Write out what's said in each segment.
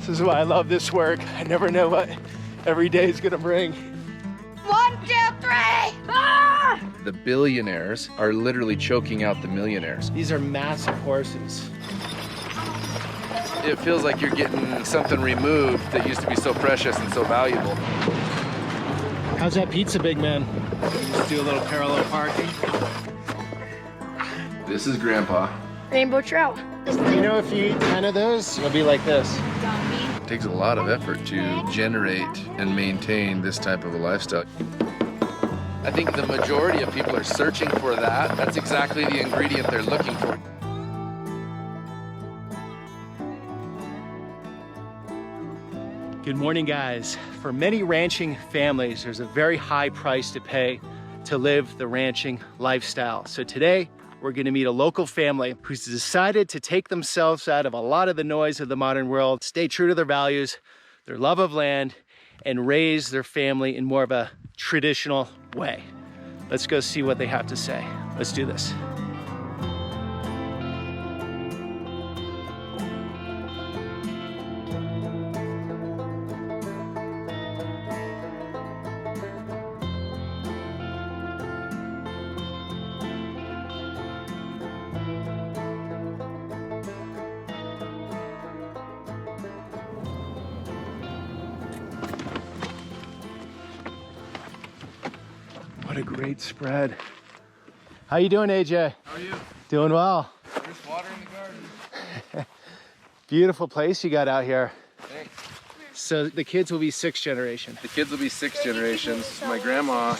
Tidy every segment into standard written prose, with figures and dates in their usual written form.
This is why I love this work. I never know what every day is gonna bring. 1, 2, 3! Ah! The billionaires are literally choking out the millionaires. These are massive horses. It feels like you're getting something removed that used to be so precious and so valuable. How's that pizza, big man? Let's do a little parallel parking. This is Grandpa. Rainbow trout. You know, if you eat 10 of those, it'll be like this. It takes a lot of effort to generate and maintain this type of a lifestyle. I think the majority of people are searching for that. That's exactly the ingredient they're looking for. Good morning, guys. For many ranching families, there's a very high price to pay to live the ranching lifestyle. So today, we're gonna meet a local family who's decided to take themselves out of a lot of the noise of the modern world, stay true to their values, their love of land, and raise their family in more of a traditional way. Let's go see what they have to say. Let's do this. What a great spread. How you doing, AJ? How are you? Doing well. There's water in the garden. Beautiful place you got out here. Thanks. So the kids will be 6th generation. The kids will be 6 generations. My grandma,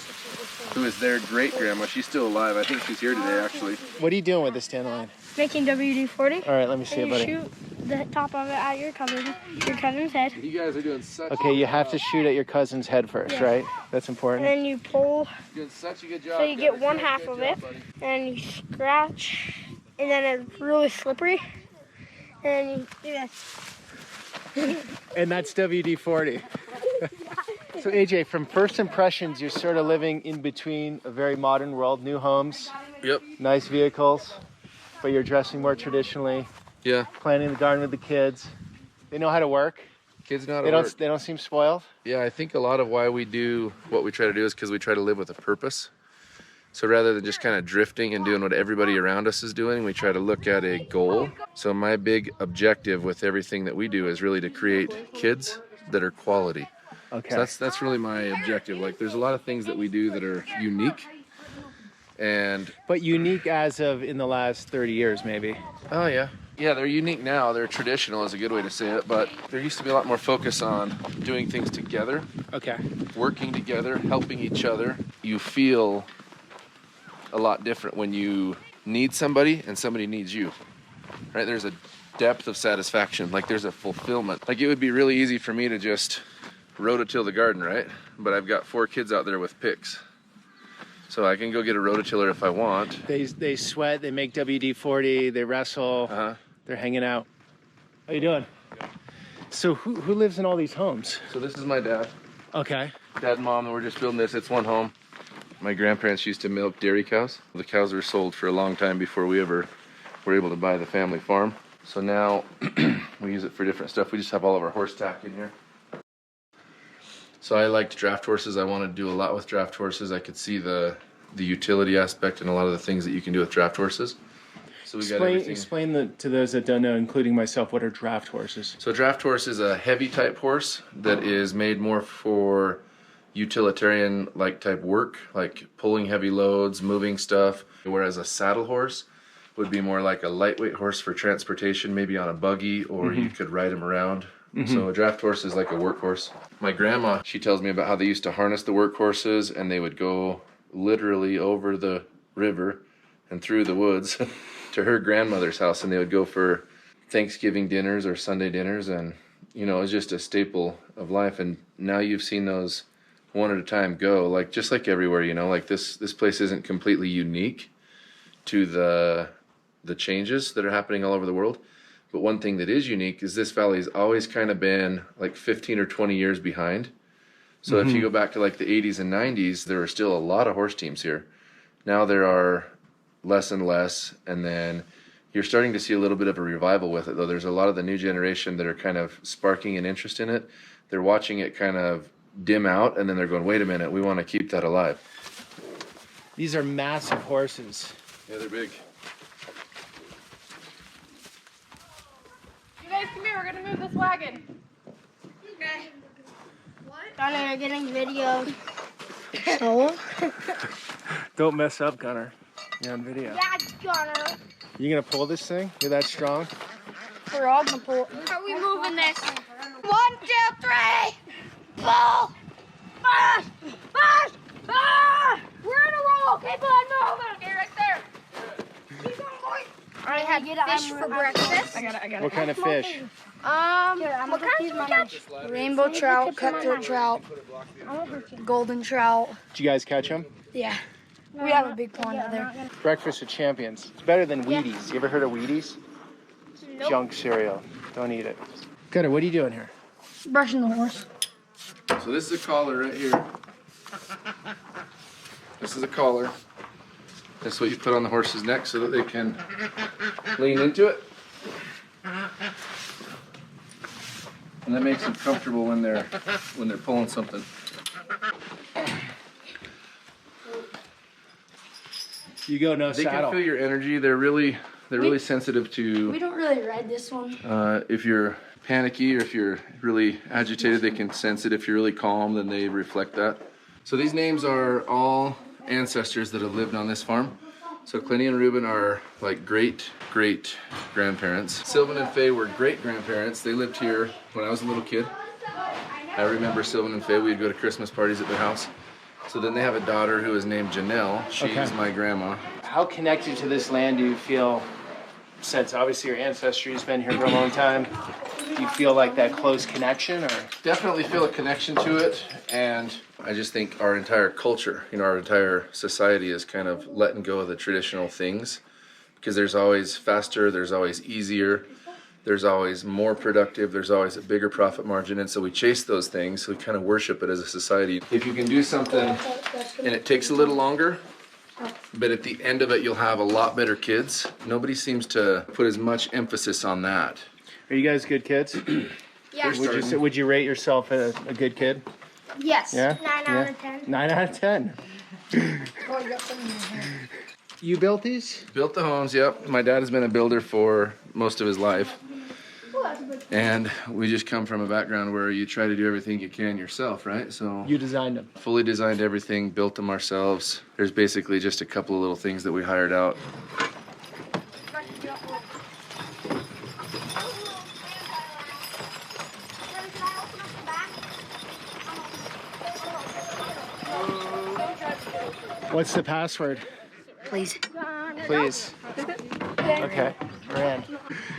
who is their great-grandma, she's still alive. I think she's here today, actually. What are you doing with this dandelion? Making WD-40. All right, let me see it, And buddy. you shoot the top of it at your cousin's head. You guys are doing such Okay, you have to shoot at your cousin's head first, Yeah. right? That's And important. then you pull, doing such a good job. so you get guys. one Good half job, of it, buddy. and you scratch, and then it's really slippery, and you do this. And that's WD-40. So AJ, from first impressions, you're sort of living in between a very modern world, new homes, Yep. nice vehicles, but you're dressing more traditionally, Yeah. planting the garden with the kids. They know how to work. Kids know how They to work. don't seem spoiled. Yeah, I think a lot of why we do what we try to do is because we try to live with a purpose. So rather than just kind of drifting and doing what everybody around us is doing, we try to look at a goal. So my big objective with everything that we do is really to create kids that are quality. Okay. So that's really my objective. Like, there's a lot of things that we do that are unique. And But unique as of in the last 30 years, maybe. oh yeah, they're unique now. They're traditional is a good way to say it. But there used to be a lot more focus on doing things together, Okay. working together, helping each other. You feel a lot different when you need somebody and somebody needs you, right? There's a depth of satisfaction, like there's a fulfillment. Like, it would be really easy for me to just rototill the garden, right? But I've got 4 kids out there with picks, so I can go get a rototiller if I want. They sweat, they make WD-40, they wrestle, they're hanging out. How you doing? So who lives in all these homes? So this is my dad. Okay. Dad and mom, we're just building this. It's one home. My grandparents used to milk dairy cows. The cows were sold for a long time before we ever were able to buy the family farm. So now we use it for different stuff. We just have all of our horse tack in here. So I liked draft horses. I wanted to do a lot with draft horses. I could see the utility aspect and a lot of the things that you can do with draft horses. So we got everything. Explain to those that don't know, including myself, what are draft horses? So draft horse is a heavy type horse that is made more for utilitarian like type work, like pulling heavy loads, moving stuff, whereas a saddle horse would be more like a lightweight horse for transportation, maybe on a buggy, or you could ride him around. So a draft horse is like a workhorse. My grandma, she tells me about how they used to harness the workhorses and they would go literally over the river and through the woods to her grandmother's house, and they would go for Thanksgiving dinners or Sunday dinners, and you know, it was just a staple of life. And now you've seen those one at a time go, like just like everywhere, you know, like this place isn't completely unique to the changes that are happening all over the world. But one thing that is unique is this valley has always kind of been like 15 or 20 years behind. So if you go back to like the 80s and 90s, there were still a lot of horse teams here. Now there are less and less. And then You're starting to see a little bit of a revival with it, though. There's a lot of the new generation that are kind of sparking an interest in it. They're watching it kind of dim out, and then they're going, wait a minute, we want to keep that alive. These are massive horses. Yeah, they're big. You guys come here, we're gonna move this wagon. Okay. Gunner, you're getting videoed. So? Don't mess up, Gunner. You're on video. Yeah, Gunner. You gonna pull this thing? You're that strong? We're all gonna pull. How are we moving this? 1, 2, 3. Pull. Fast. Fast. Ah! We're in a roll. Keep on moving. Okay, right there. Keep on going. I had fish for breakfast. I got it. What kind of fish? Here, what kind of catch? Rainbow trout, cutthroat trout, golden trout. Did you guys catch them? Yeah. We have a big pond out there. Breakfast of champions. It's better than Wheaties. You ever heard of Wheaties? Nope. Junk cereal. Don't eat it. Gunner, what are you doing here? Brushing the horse. So this is a collar right here. This is a collar. That's what you put on the horse's neck so that they can lean into it. And that makes them comfortable when they're pulling something. You go no They saddle. can feel your energy. They're really sensitive to We don't really ride this one. if you're panicky or if you're really agitated. They can sense it. If you're really calm, then they reflect that. So these names are all ancestors that have lived on this farm. So Clinty and Reuben are like great grandparents. Sylvan and Faye were great grandparents. They lived here when I was a little kid. I remember Sylvan and Faye, we'd go to Christmas parties at their house. So then they have a daughter who is named Janelle. She's Okay. my grandma. How connected to this land do you feel, since obviously your ancestry has been here for a long time? Do you feel like that close connection, or? Definitely feel a connection to it, and I just think our entire culture, our entire society is kind of letting go of the traditional things, because there's always faster, there's always easier, there's always more productive, there's always a bigger profit margin, and so we chase those things, so we kind of worship it as a society. If you can do something and it takes a little longer, but at the end of it you'll have a lot better kids, nobody seems to put as much emphasis on that. Are you guys good kids? Yeah. Would you rate yourself a good kid? Yes. Yeah? 9 out of 10. 9 out of 10. You built these? Built the homes, yep. My dad has been a builder for most of his life. And we just come from a background where you try to do everything you can yourself, right? So You designed them. fully designed everything, built them ourselves. There's basically just a couple of little things that we hired out. What's the password? Please. Please. Okay, we're in.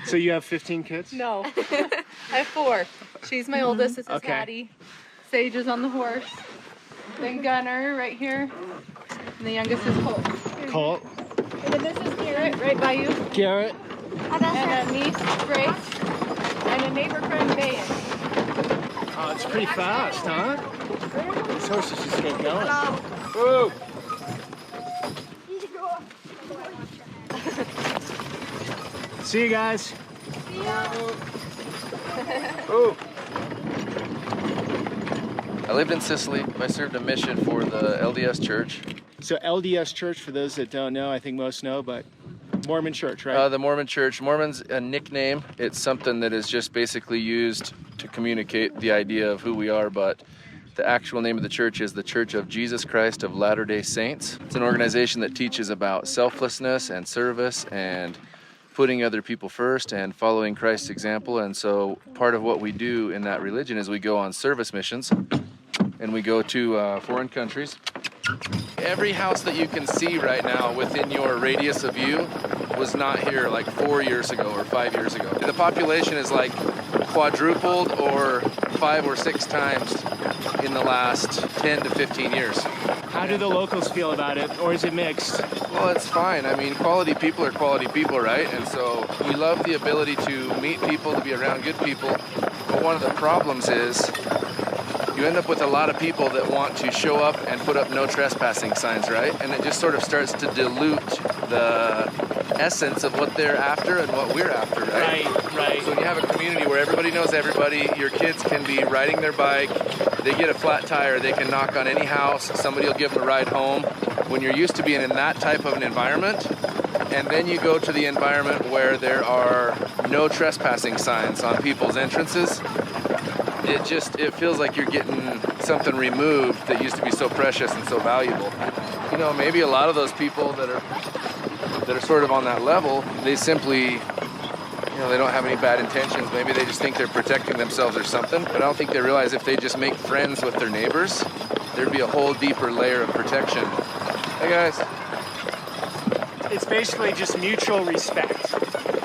So you have 15 kids? No, I have 4. She's my oldest. This is Okay. Hattie. Sage is on the horse. Then Gunner right here. And the youngest is Colt. Colt, And then this is Garrett right by you. Garrett. And a niece, Grace. And a neighbor friend, Bayan. Oh, it's pretty fast, huh? These horses just get going. Woo! See you guys. Ooh. I lived in Sicily. I served a mission for the LDS Church. So LDS Church, for those that don't know, I think most know, but Mormon Church, right? The Mormon Church. Mormon's a nickname. It's something that is just basically used to communicate the idea of who we are, but the actual name of the church is the Church of Jesus Christ of Latter-day Saints. It's an organization that teaches about selflessness and service and putting other people first and following Christ's example. And so part of what we do in that religion is we go on service missions and we go to foreign countries. Every house that you can see right now within your radius of view was not here like 4 years ago or 5 years ago. The population is like quadrupled or 5 or 6 times in the last 10 to 15 years. How do the locals feel about it, or is it mixed? Well, it's fine. I mean, quality people are quality people, right? And so we love the ability to meet people, to be around good people. But one of the problems is you end up with a lot of people that want to show up and put up no trespassing signs, right? And it just sort of starts to dilute the essence of what they're after and what we're after, right? Right. So when you have a community where everybody knows everybody, your kids can be riding their bike, they get a flat tire, they can knock on any house, somebody will give them a ride home. When you're used to being in that type of an environment, and then you go to the environment where there are no trespassing signs on people's entrances, it feels like you're getting something removed that used to be so precious and so valuable. You know, maybe a lot of those people that are sort of on that level, they simply, you know, they don't have any bad intentions. Maybe they just think they're protecting themselves or something. But I don't think they realize if they just make friends with their neighbors, there'd be a whole deeper layer of protection. Hey guys. It's basically just mutual respect.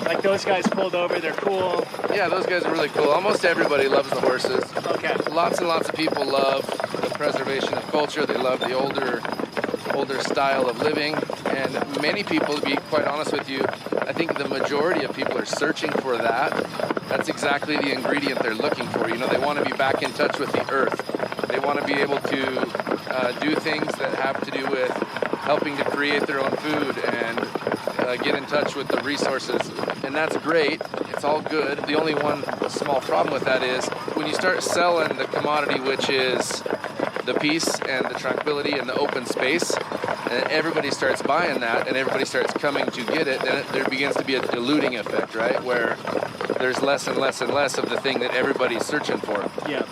Like those guys pulled over, they're cool. Yeah, those guys are really cool. Almost everybody loves the horses. Okay. Lots and lots of people love the preservation of culture. They love the older style of living. And many people, to be quite honest with you, I think the majority of people are searching for that. That's exactly the ingredient they're looking for. You know, they want to be back in touch with the earth. They want to be able to do things that have to do with helping to create their own food and get in touch with the resources. And that's great. It's all good. The only one small problem with that is when you start selling the commodity, which is the peace and the tranquility and the open space, and everybody starts buying that and everybody starts coming to get it, then there begins to be a diluting effect, right? Where there's less and less and less of the thing that everybody's searching for. Yeah.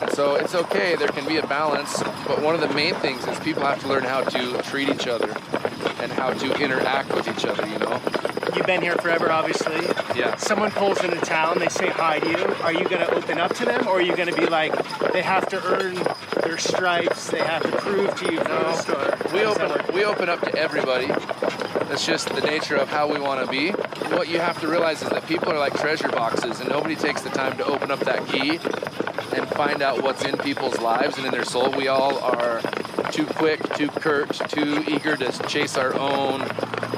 And so it's okay, there can be a balance, but one of the main things is people have to learn how to treat each other and how to interact with each other, you know? You've been here forever, obviously. Yeah. Someone pulls into town, they say hi to you. Are you going to open up to them, or are you going to be like, they have to earn their stripes, they have to prove to you first? Or We open up to everybody. That's just the nature of how we want to be. What you have to realize is that people are like treasure boxes, and nobody takes the time to open up that key and find out what's in people's lives and in their soul. We all are too quick, too curt, too eager to chase our own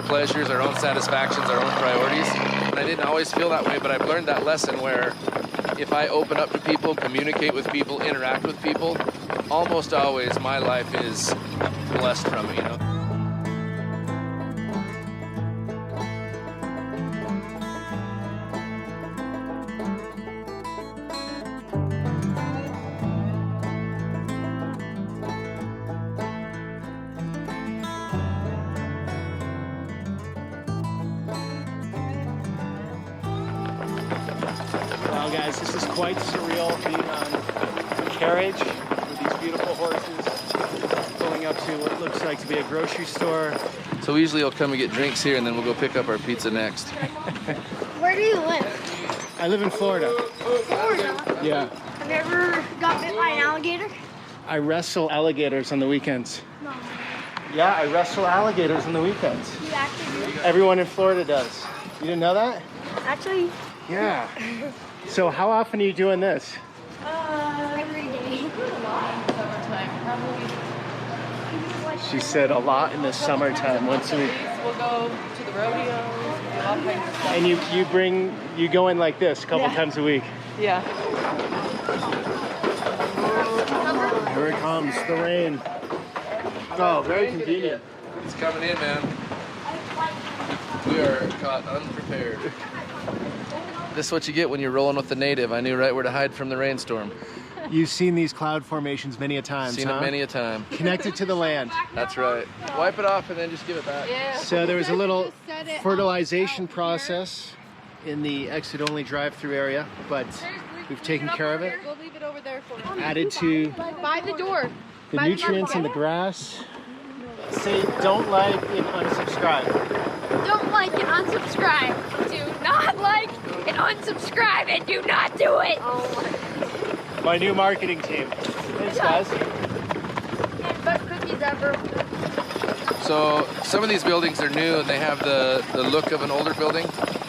pleasures, our own satisfactions, our own priorities. And I didn't always feel that way, but I've learned that lesson where if I open up to people, communicate with people, interact with people, almost always my life is blessed from it, you know? Wow, guys, this is quite surreal being on a carriage with these beautiful horses pulling up to what looks like to be a grocery store. So we usually will come and get drinks here, and then we'll go pick up our pizza next. Where do you live? I live in Florida. Florida. Yeah. Have you ever got bit by an alligator? I wrestle alligators on the weekends. No. Yeah, I wrestle alligators on the weekends. You actually do? Everyone in Florida does. You didn't know that? Actually, Yeah. So how often are you doing this? every day. She said a lot in the summertime, once a week. We'll go to the rodeo, all kinds of stuff. And you go in like this a couple times a week. Yeah. Here it comes, the rain. Oh, very convenient. It's coming in, man. We are caught unprepared. This is what you get when you're rolling with the native. I knew right where to hide from the rainstorm. You've seen these cloud formations many a time, Seen it many a time. Connected to the land. That's right. Wipe it off and then just give it back. Yeah. So there was a little fertilization process in the exit-only drive-through area, but we've taken care of it. We'll leave it over there for you. Added to By the door. the nutrients in the grass. Say don't like and unsubscribe. Don't like and unsubscribe. Do not like and unsubscribe and do not do it. My new marketing team. Thanks, guys. Best cookies ever. So some of these buildings are new and they have the look of an older building.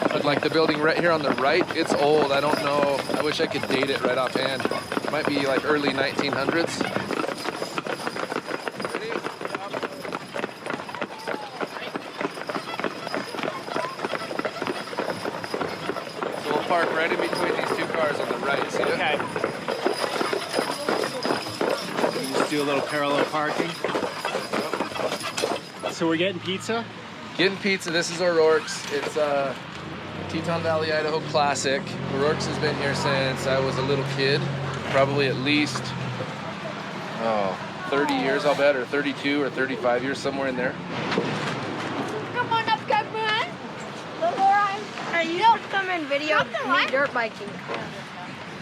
But like the building right here on the right, it's old. I don't know. I wish I could date it right offhand. It might be like early 1900s. So we'll park right in between these two cars on the right. See it? Okay. Just do a little parallel parking. So we're getting pizza. Getting pizza. This is O'Rourke's. It's a Teton Valley, Idaho classic. O'Rourke's has been here since I was a little kid. Probably at least, 30 years, I'll bet, or 32 or 35 years, somewhere in there. Come on up, Kymberly. Hey, you don't come in video of me dirt biking.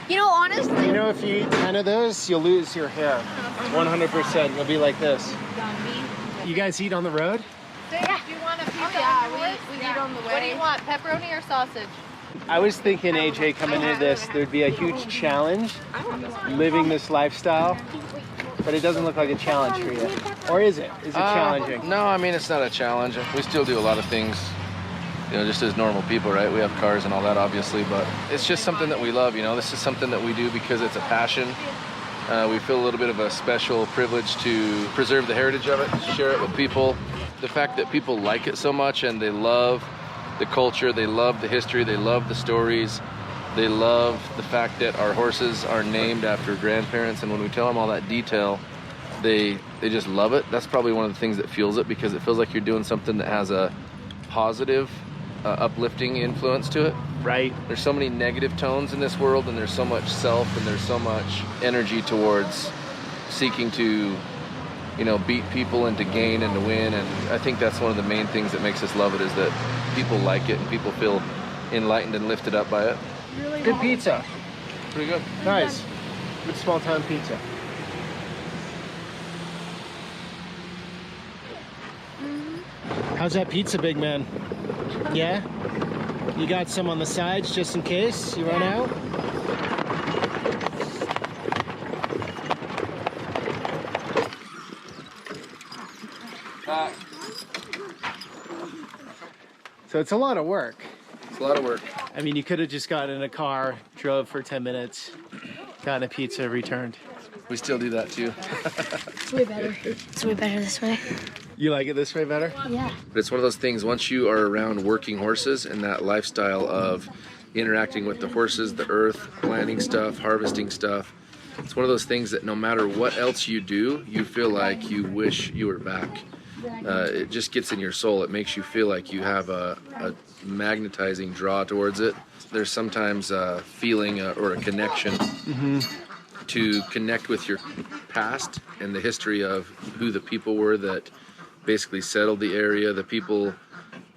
You know, honestly. You know, if you eat 10 of those, you'll lose your hair. 100%. You'll be like this. You guys eat on the road? Yeah. Do you want a pizza? Yeah, we eat on the way. What do you want, pepperoni or sausage? I was thinking, AJ, coming into this, there'd be a huge challenge living this lifestyle, but it doesn't look like a challenge for you. Or is it? Is it challenging? No, I mean, it's not a challenge. We still do a lot of things, you know, just as normal people, right? We have cars and all that, obviously, but it's just something that we love, you know? This is something that we do because it's a passion. We feel a little bit of a special privilege to preserve the heritage of it, share it with people. The fact that people like it so much and they love the culture, they love the history, they love the stories, they love the fact that our horses are named after grandparents, and when we tell them all that detail, they just love it. That's probably one of the things that fuels it, because it feels like you're doing something that has a positive, uplifting influence to it. Right. There's so many negative tones in this world, and there's so much self, and there's so much energy towards seeking to, you know, beat people and to gain and to win. And I think that's one of the main things that makes us love it, is that people like it and people feel enlightened and lifted up by it. Good pizza. Pretty good. Nice. Good small town pizza. How's that pizza, big man? Yeah? You got some on the sides just in case you run out? So it's a lot of work. It's a lot of work. I mean, you could have just gotten in a car, drove for 10 minutes, gotten a pizza, returned. We still do that too. It's way better. It's way better this way. You like it this way better? Yeah. But it's one of those things, once you are around working horses and that lifestyle of interacting with the horses, the earth, planting stuff, harvesting stuff, it's one of those things that no matter what else you do, you feel like you wish you were back. It just gets in your soul. It makes you feel like you have a magnetizing draw towards it. There's sometimes a feeling or a connection to connect with your past and the history of who the people were that basically settled the area, the people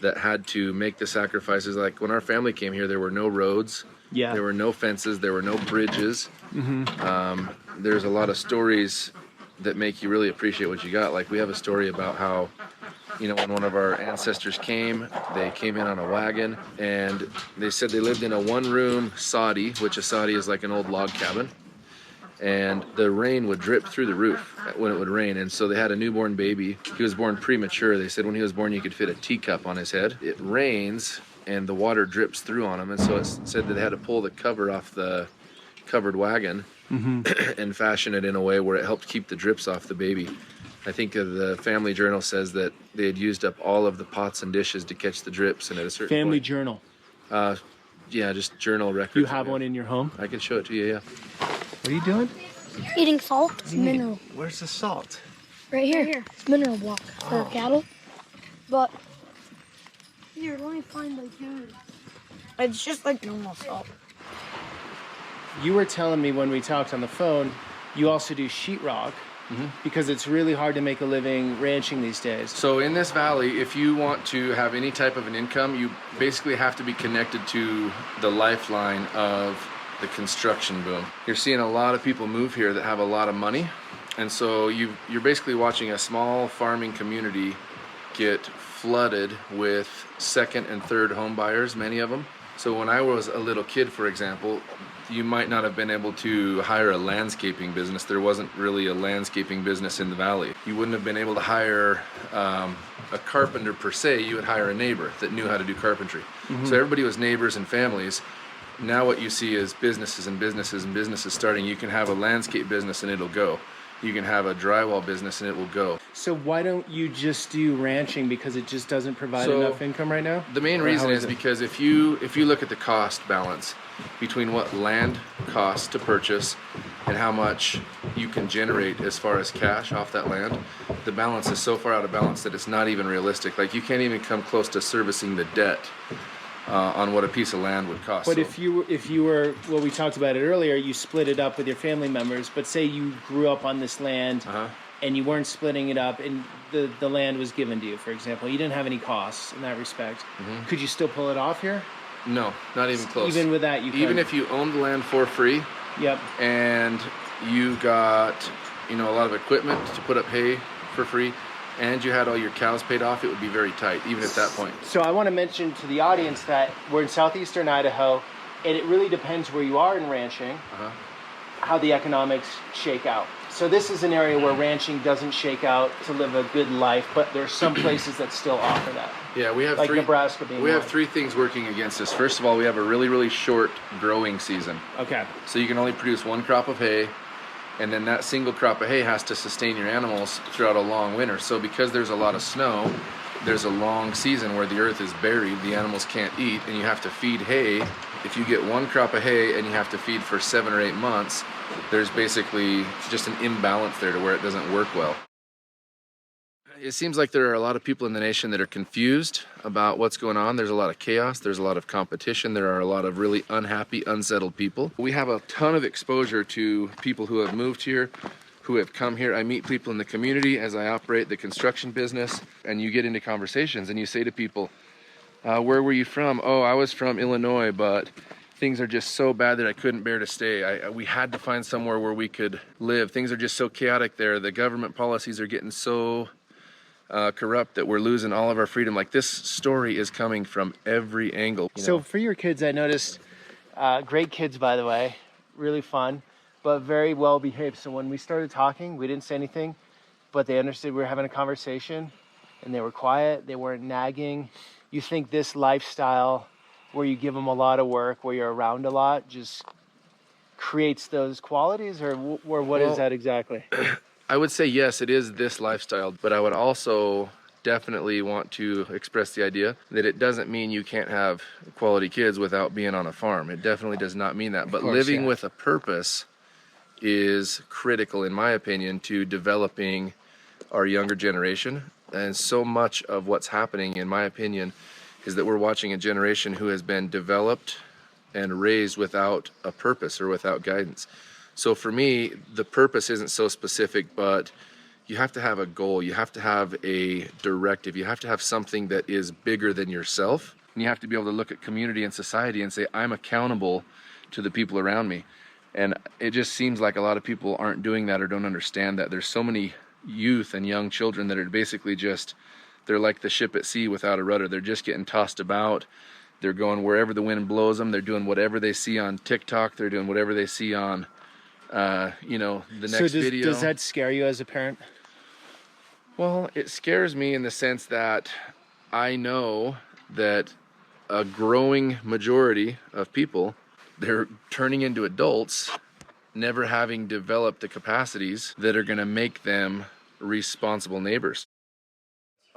that had to make the sacrifices. Like when our family came here, there were no roads, there were no fences, there were no bridges. There's a lot of stories that make you really appreciate what you got. Like we have a story about how, you know, when one of our ancestors came, they came in on a wagon, and they said they lived in a one-room soddy, which a soddy is like an old log cabin, and the rain would drip through the roof when it would rain. And so they had a newborn baby. He was born premature. They said when he was born, you could fit a teacup on his head. It rains and the water drips through on him, and so it said that they had to pull the cover off the covered wagon and fashion it in a way where it helped keep the drips off the baby. I think the family journal says that they had used up all of the pots and dishes to catch the drips, and at a certain Family point, journal. Yeah, just journal records. You have one in your home? I can show it to you, yeah. What are you doing? Eating salt. It's mineral. Where's the salt? Right here. It's mineral block for cattle. But here, let me find the dude. It's just like normal salt. You were telling me when we talked on the phone, you also do sheetrock because it's really hard to make a living ranching these days. So in this valley, if you want to have any type of an income, you basically have to be connected to the lifeline of the construction boom. You're seeing a lot of people move here that have a lot of money, and so you're basically watching a small farming community get flooded with second and third home buyers, many of them. So when I was a little kid, for example, you might not have been able to hire a landscaping business. There wasn't really a landscaping business in the valley. You wouldn't have been able to hire a carpenter per se. You would hire a neighbor that knew how to do carpentry. So everybody was neighbors and families. Now what you see is businesses and businesses and businesses starting. You can have a landscape business and it'll go. You can have a drywall business and it will go. So why don't you just do ranching, because it just doesn't provide enough income right now? The main reason is because if you look at the cost balance between what land costs to purchase and how much you can generate as far as cash off that land, the balance is so far out of balance that it's not even realistic. Like, you can't even come close to servicing the debt on what a piece of land would cost. But So, if you were, well, we talked about it earlier, you split it up with your family members, but say you grew up on this land and you weren't splitting it up and the land was given to you, for example, you didn't have any costs in that respect. Could you still pull it off here? no, not even close. Even with that, you could. Even if you owned the land for free, Yep. and you got, you know, a lot of equipment to put up hay for free, and you had all your cows paid off, it would be very tight, even at that point. So I want to mention to the audience that we're in southeastern Idaho, and it really depends where you are in ranching, how the economics shake out. So this is an area where ranching doesn't shake out to live a good life, but there's some places that still offer that. Yeah, we have Like Nebraska being we have one. 3 things working against us. First of all, we have a really, really short growing season. Okay. So you can only produce 1 crop of hay, and then that single crop of hay has to sustain your animals throughout a long winter. So because there's a lot of snow, there's a long season where the earth is buried, the animals can't eat, and you have to feed hay. If you get 1 crop of hay and you have to feed for 7 or 8 months, there's basically just an imbalance there to where it doesn't work well. It seems like there are a lot of people in the nation that are confused about what's going on. There's a lot of chaos, there's a lot of competition, there are a lot of really unhappy, unsettled people. We have a ton of exposure to people who have moved here, who have come here. I meet people in the community as I operate the construction business, and you get into conversations and you say to people, where were you from? Oh, I was from Illinois, but things are just so bad that I couldn't bear to stay. We had to find somewhere where we could live. Things are just so chaotic there. The government policies are getting so corrupt that we're losing all of our freedom. Like, this story is coming from every angle. So for your kids, I noticed, great kids, by the way, really fun, but very well behaved. So when we started talking, we didn't say anything, but they understood we were having a conversation, and they were quiet, they weren't nagging. You think this lifestyle where you give them a lot of work, where you're around a lot, just creates those qualities, or what is that exactly? I would say yes, it is this lifestyle, but I would also definitely want to express the idea that it doesn't mean you can't have quality kids without being on a farm. It definitely does not mean that. But living with a purpose is critical, in my opinion, to developing our younger generation. And so much of what's happening, in my opinion, is that we're watching a generation who has been developed and raised without a purpose or without guidance. So for me, the purpose isn't so specific, but you have to have a goal. You have to have a directive. You have to have something that is bigger than yourself. And you have to be able to look at community and society and say, I'm accountable to the people around me. And it just seems like a lot of people aren't doing that or don't understand that. There's so many youth and young children that are basically just, they're like the ship at sea without a rudder. They're just getting tossed about. They're going wherever the wind blows them. They're doing whatever they see on TikTok. They're doing whatever they see on, the next video. Does that scare you as a parent? Well, it scares me in the sense that I know that a growing majority of people, they're turning into adults, never having developed the capacities that are going to make them responsible neighbors.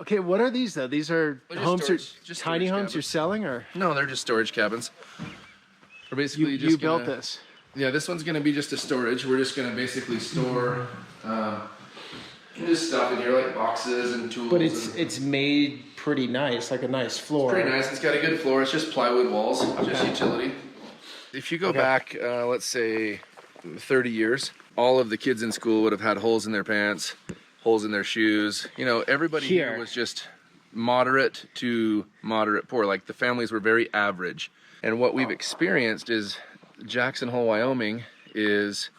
Okay, what are these though? These are They're just homes, storage- or just tiny storage homes cabins. you're selling, or No, they're just storage cabins. We're basically you built this? Yeah, this one's going to be just a storage. We're just going to basically store just stuff in here, like boxes and tools. But it's made pretty nice, like a nice floor. Pretty nice. It's got a good floor. It's just plywood walls, just utility. If you go back, let's say 30 years, all of the kids in school would have had holes in their pants, holes in their shoes. You know, everybody here was just moderate to moderate poor. Like, the families were very average. And what we've experienced is Jackson Hole, Wyoming is,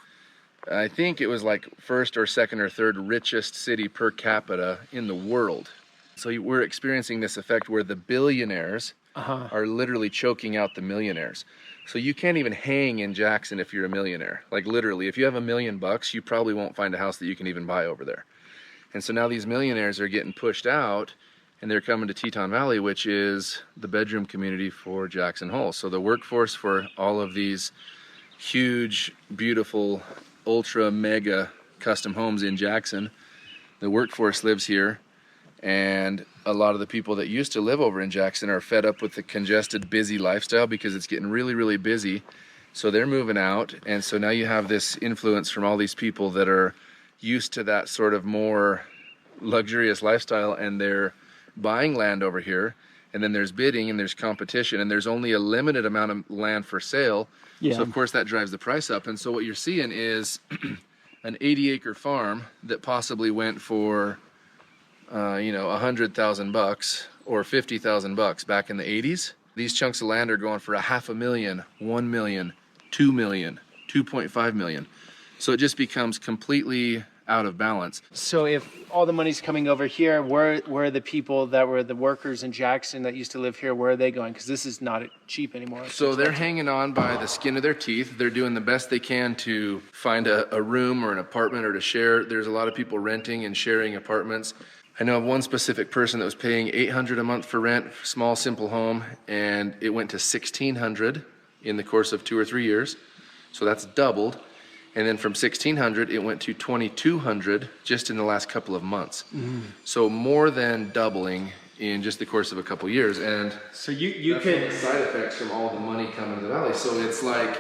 I think it was like first or second or third richest city per capita in the world. So we're experiencing this effect where the billionaires are literally choking out the millionaires. So you can't even hang in Jackson if you're a millionaire. Like, literally, if you have $1 million, you probably won't find a house that you can even buy over there. And so now these millionaires are getting pushed out, and they're coming to Teton Valley, which is the bedroom community for Jackson Hole. So the workforce for all of these huge, beautiful, ultra mega custom homes in Jackson, the workforce lives here. And a lot of the people that used to live over in Jackson are fed up with the congested, busy lifestyle because it's getting really, really busy. So they're moving out, and so now you have this influence from all these people that are used to that sort of more luxurious lifestyle, and they're buying land over here, and then there's bidding and there's competition, and there's only a limited amount of land for sale. Yeah. So of course that drives the price up. And so what you're seeing is an 80-acre farm that possibly went for you know, $100,000 or $50,000 back in the 80s. These chunks of land are going for $500,000, $1 million, $2 million, $2.5 million. So it just becomes completely out of balance. So if all the money's coming over here, where are the people that were the workers in Jackson that used to live here, where are they going? Because this is not cheap anymore. So they're hanging on by the skin of their teeth. They're doing the best they can to find a room or an apartment or to share. There's a lot of people renting and sharing apartments. I know of one specific person that was paying $800 a month for rent, small, simple home, and it went to $1,600 in the course of 2 or 3 years. So that's doubled. And then from $1,600, it went to $2,200 just in the last couple of months. So more than doubling in just the course of a couple years. And so you that's could one of the side effects from all the money coming to the valley. So it's like,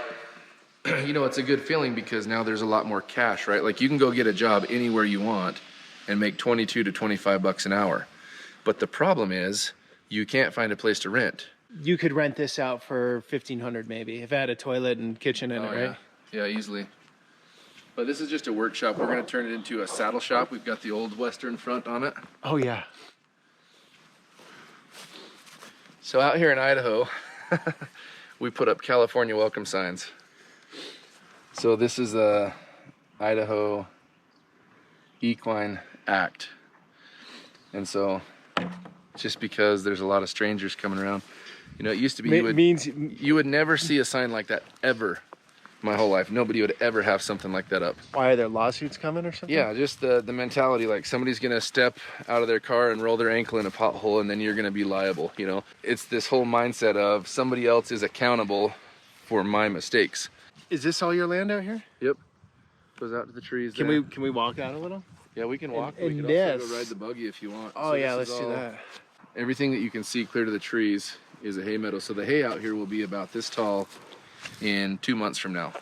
you know, it's a good feeling because now there's a lot more cash, right? Like you can go get a job anywhere you want and make 22 to 25 bucks an hour. But the problem is you can't find a place to rent. You could rent this out for $1,500 maybe if it had a toilet and kitchen in it, right? Yeah, easily. But this is just a workshop. We're going to turn it into a saddle shop. We've got the old Western front on it. Oh yeah. So out here in Idaho, we put up California welcome signs. So this is a Idaho Equine Act. And so just because there's a lot of strangers coming around, you know, it used to be you would never see a sign like that ever. My whole life, nobody would ever have something like that up. Why are there lawsuits coming or something? Yeah, just the mentality, like somebody's gonna step out of their car and roll their ankle in a pothole and then you're gonna be liable, you know? It's this whole mindset of somebody else is accountable for my mistakes. Is this all your land out here? Yep. Goes out to the trees Can there. we walk out a little? Yeah, we can walk. And we can this. also go ride the buggy if you want. Oh So yeah, this let's is do all- that. Everything that you can see clear to the trees is a hay meadow. So the hay out here will be about this tall in 2 months from now.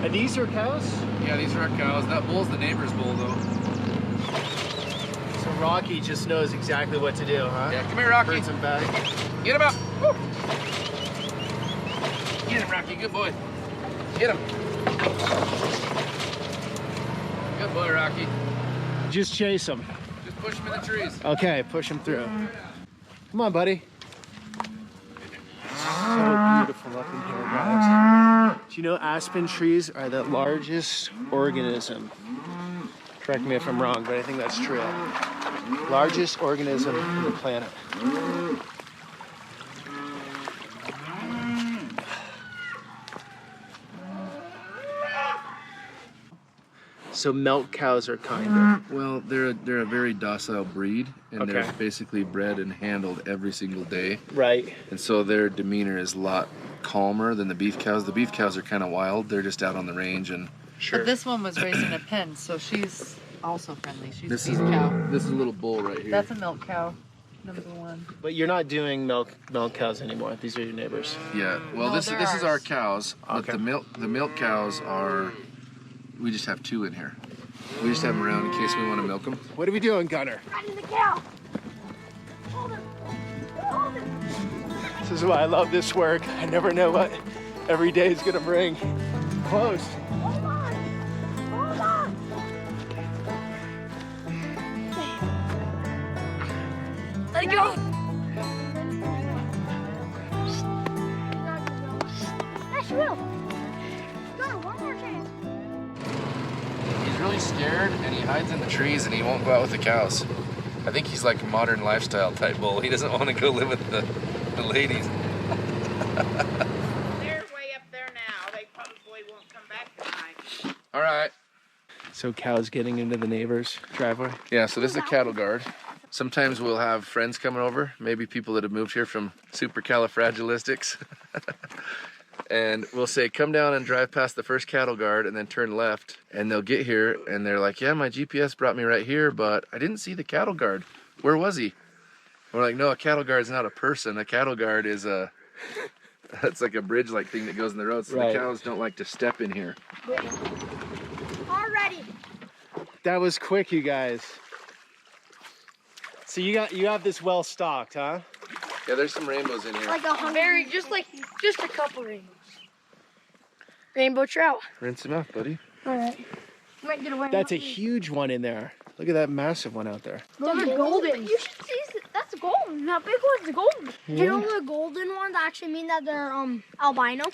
And these are cows? Yeah, these are our cows. That bull's the neighbor's bull though. So Rocky just knows exactly what to do, huh? Yeah, come here, Rocky. Birds and bags. Get him up. Woo. Get him, Rocky. Good boy. Get him. Good boy, Rocky. Just chase them. Just push him in the trees. Okay, push them through. Come on, buddy. So beautiful up in here, guys. Do you know aspen trees are the largest organism? Correct me if I'm wrong, but I think that's true. Largest organism on the planet. So milk cows are kind of. Well, they're a very docile breed, and they're Okay. basically bred and handled every single day. Right. And so their demeanor is a lot calmer than the beef cows. The beef cows are kind of wild. They're just out on the range and. Sure. But this one was raised in a pen, so she's also friendly. She's This a is beef cow. this is a little bull right here. That's a milk cow, number one. But you're not doing milk cows anymore. These are your neighbors. Yeah. Well, No, this they're is our ours. cows, but Okay. the milk cows are. We just have 2 in here. We just have them around in case we want to milk them. What are we doing, Gunner? Riding the cow. Hold him. Hold him. This is why I love this work. I never know what every day is gonna bring. Close. Hold on. Hold on. Let go. Yes, you will. Go, one more chance. He's really scared and he hides in the trees and he won't go out with the cows. I think he's like a modern lifestyle type bull. He doesn't want to go live with the ladies. They're way up there now. They probably won't come back tonight. All right. So cows getting into the neighbor's driveway. Yeah, so this is a cattle guard. Sometimes we'll have friends coming over, maybe people that have moved here from supercalifragilistics. And we'll say, come down and drive past the first cattle guard and then turn left. And they'll get here and they're like, yeah, my GPS brought me right here, but I didn't see the cattle guard. Where was he? And we're like, no, a cattle guard is not a person. A cattle guard is that's like a bridge-like thing that goes in the road. So Right. the cows don't like to step in here. Already. That was quick, you guys. So you have this well stocked, huh? Yeah, there's some rainbows in here. Like a very, just a couple rainbows. Rainbow trout. Rinse them out, buddy. All right. Might get away. That's a huge one in there. Look at that massive one out there. Those are golden. You should see. That's golden. That big one's golden. Yeah. You know the golden ones actually mean that they're albino.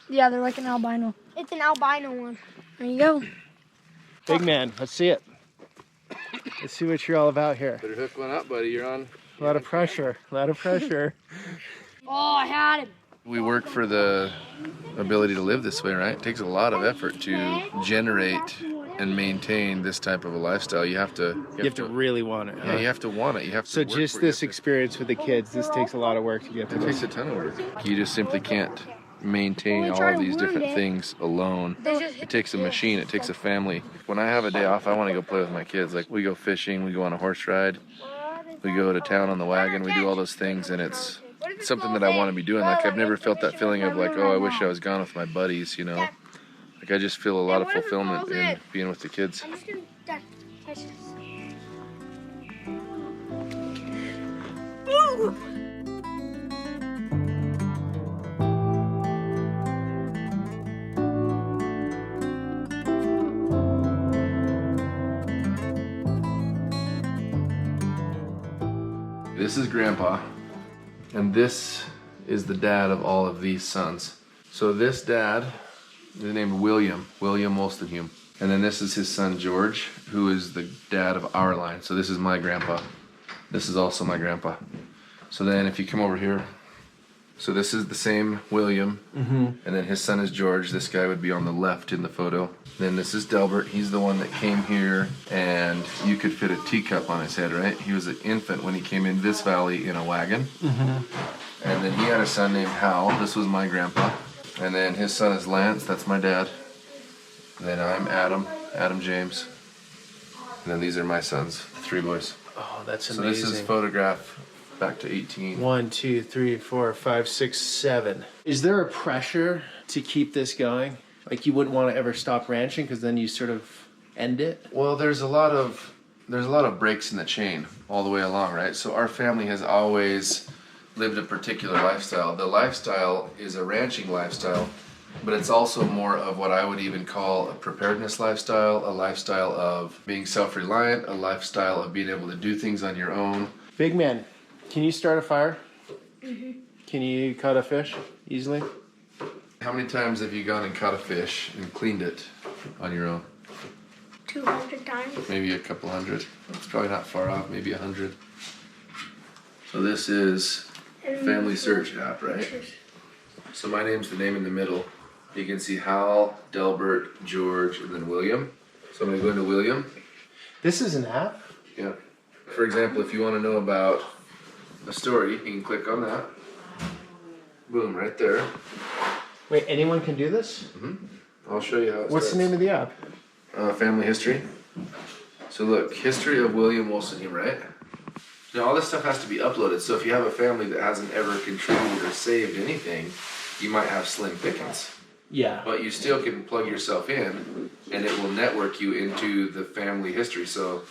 Yeah, they're like an albino. It's an albino one. There you go. Big man, let's see it. Let's see what you're all about here. Better hook one up, buddy. You're on. A lot of pressure, a lot of pressure. Oh, I had him. We work for the ability to live this way, right? It takes a lot of effort to generate and maintain this type of a lifestyle. You have to really want it. Yeah, you have to want it. You have to. So work just for it. this experience with the kids, this takes a lot of work to get to It takes this. a ton of work. You just simply can't maintain all of these different things alone. It takes a machine. It takes a family. When I have a day off, I want to go play with my kids. Like we go fishing, we go on a horse ride, we go to town on the wagon, we do all those things, and it's something that I want to be doing. Like I've never felt that feeling of like, oh, I wish I was gone with my buddies, you know. Like I just feel a lot of fulfillment in being with the kids. I'm just gonna touch this. Ooh. This is Grandpa, and this is the dad of all of these sons. So this dad is named William Wolstenhume. And then this is his son George, who is the dad of our line. So this is my grandpa. This is also my grandpa. So then if you come over here, so this is the same William, and then his son is George. This guy would be on the left in the photo. Then this is Delbert. He's the one that came here, and you could fit a teacup on his head, right? He was an infant when he came in this valley in a wagon. And then he had a son named Hal. This was my grandpa. And then his son is Lance. That's my dad. And then I'm Adam James. And then these are my sons, the three boys. Oh, that's So amazing. this is photograph back to 18. 1, 2, 3, 4, 5, 6, 7. Is there a pressure to keep this going? Like you wouldn't want to ever stop ranching because then you sort of end it? Well, there's a lot of breaks in the chain all the way along, right? So our family has always lived a particular lifestyle. The lifestyle is a ranching lifestyle, but it's also more of what I would even call a preparedness lifestyle, a lifestyle of being self-reliant, a lifestyle of being able to do things on your own. Big man, can you start a fire? Can you cut a fish easily? How many times have you gone and caught a fish and cleaned it on your own? 200 times. Maybe a couple hundred. It's probably not far off, maybe 100. So this is Family Search app, right? So my name's the name in the middle. You can see Hal, Delbert, George, and then William. So I'm gonna go into William. This is an app? Yeah. For example, if you want to know about a story, you can click on that. Boom, right there. Wait, anyone can do this? I'll show you how it What's starts. the name of the app? Family history. So look, history of William Wolstenhume, right? Now all this stuff has to be uploaded. So if you have a family that hasn't ever contributed or saved anything, you might have slim pickings. Yeah. But you still can plug yourself in, and it will network you into the family history. So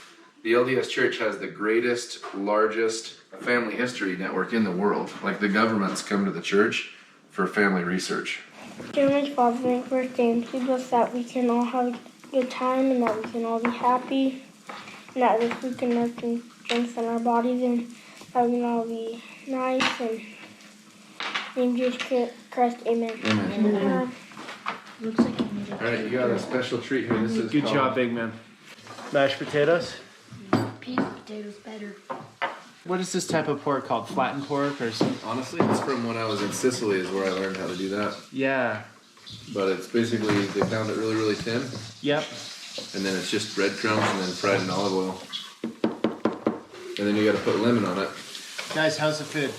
the LDS Church has the greatest, largest family history network in the world. Like the governments come to the church for family research. Dear Heavenly Father, thank you for this day, and please bless that we can all have a good time and that we can all be happy, and that this we can nurture and strengthen our bodies, and that we can all be nice, and in Jesus Christ, amen. Amen. All right, you got a special treat here. This is Good called- job, big man. Mashed potatoes? Peas potatoes better. What is this type of pork called? Flattened pork or something? Honestly, it's from when I was in Sicily is where I learned how to do that. Yeah. But it's basically, they pound it really, really thin, Yep. and then it's just breadcrumbs and then fried in olive oil. And then you gotta put lemon on it. Guys, how's the food?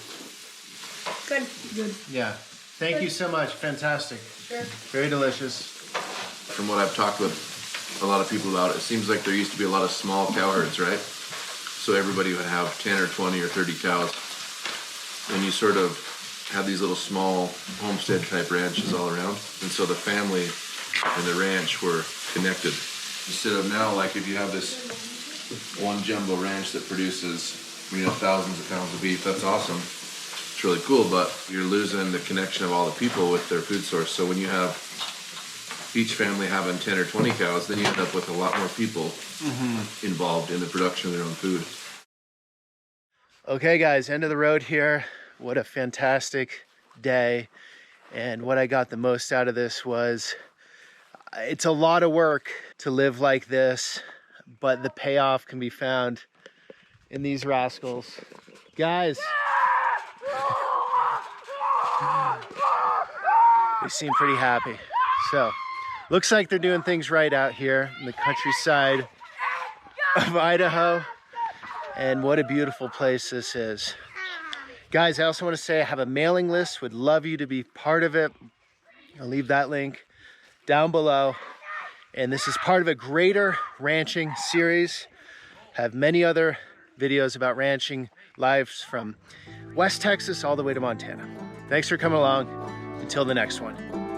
Good. Yeah. Thank you so much. Fantastic. Very delicious. From what I've talked with a lot of people about, it seems like there used to be a lot of small cow herds, right? So everybody would have 10 or 20 or 30 cows. And you sort of have these little small homestead type ranches all around. And so the family and the ranch were connected. Instead of now, like if you have this one jumbo ranch that produces, thousands of pounds of beef, that's awesome. It's really cool, but you're losing the connection of all the people with their food source. So when you have each family having 10 or 20 cows, then you end up with a lot more people involved in the production of their own food. Okay guys, end of the road here. What a fantastic day. And what I got the most out of this was, it's a lot of work to live like this, but the payoff can be found in these rascals. Guys, they seem pretty happy. So, looks like they're doing things right out here in the countryside of Idaho. And what a beautiful place this is. Guys, I also want to say I have a mailing list. Would love you to be part of it. I'll leave that link down below. And this is part of a greater ranching series. I have many other videos about ranching lives from West Texas all the way to Montana. Thanks for coming along. Until the next one.